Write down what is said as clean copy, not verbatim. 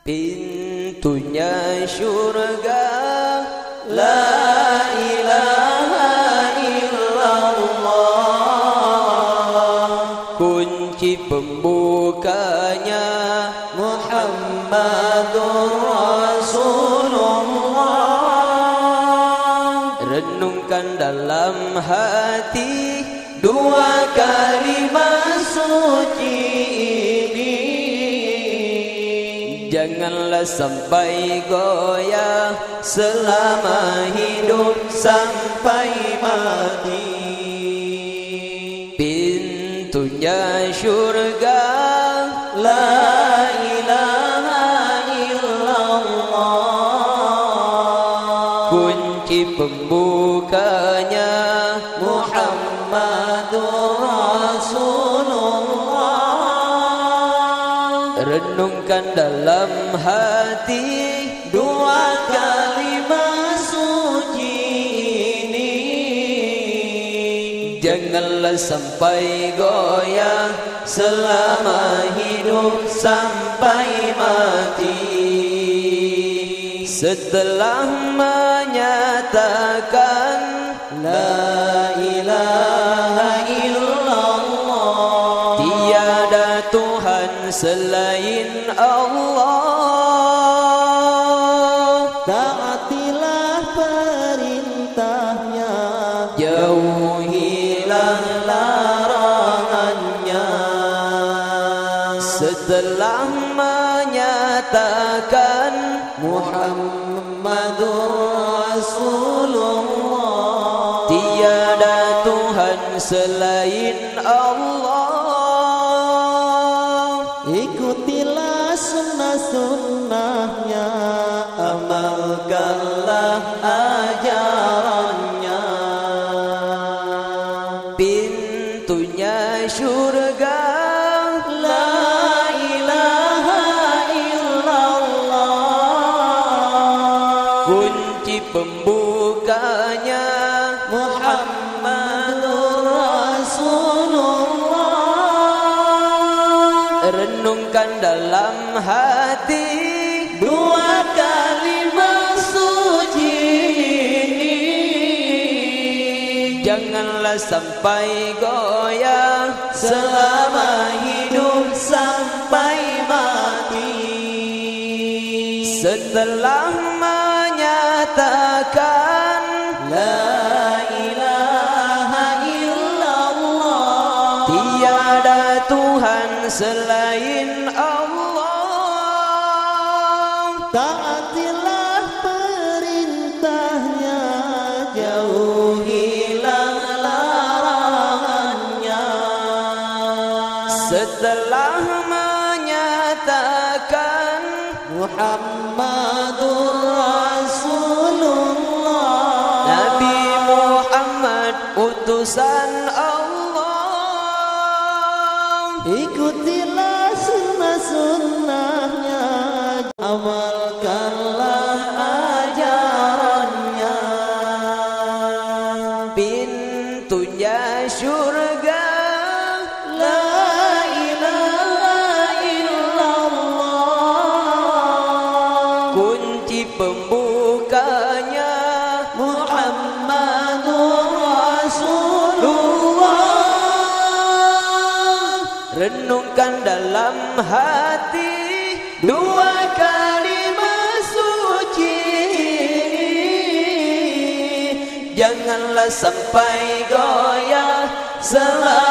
Pintunya syurga, la ilaha illallah. Kunci pembukanya, Muhammadur Rasulullah. Renungkan dalam hati dua kalimat suci ini, janganlah sampai goyah selama hidup sampai mati. Pintunya syurga, la ilaha illallah. Kunci pembukanya, Muhammadur Rasulullah. Renungkan dalam hati dua kalimat suci ini, janganlah sampai goyah selama hidup sampai mati. Setelah menyatakan la ilaha illallah, tiada Tuhan selain Allah, taatilah perintahnya, jauhilah larangannya. Setelah menyatakan Muhammadur Rasulullah, tiada Tuhan selain Allah, ikutilah sunnah-sunnahnya, amalkanlah ajarannya. Pintunya syurga, la ilaha illallah. Kunci pembukanya, Muhammadur Rasulullah. renungkan dalam hati dua kalimat suci ini, janganlah sampai goyah selama hidup sampai mati. Setelah menyatakan la ilaha illallah, tiada Tuhan selain Allah, taatilah perintahnya, jauhilah larangannya. setelah menyatakan Muhammadur Rasulullah, Nabi Muhammad utusan Allah, ikutilah sunnah-sunnahnya, amalkanlah ajarannya. pintunya syurga, La ilaha illallah, kunci pembukanya, Muhammadur Rasulullah. renungkan dalam hati dua kalimat suci ini, janganlah sampai goyah selama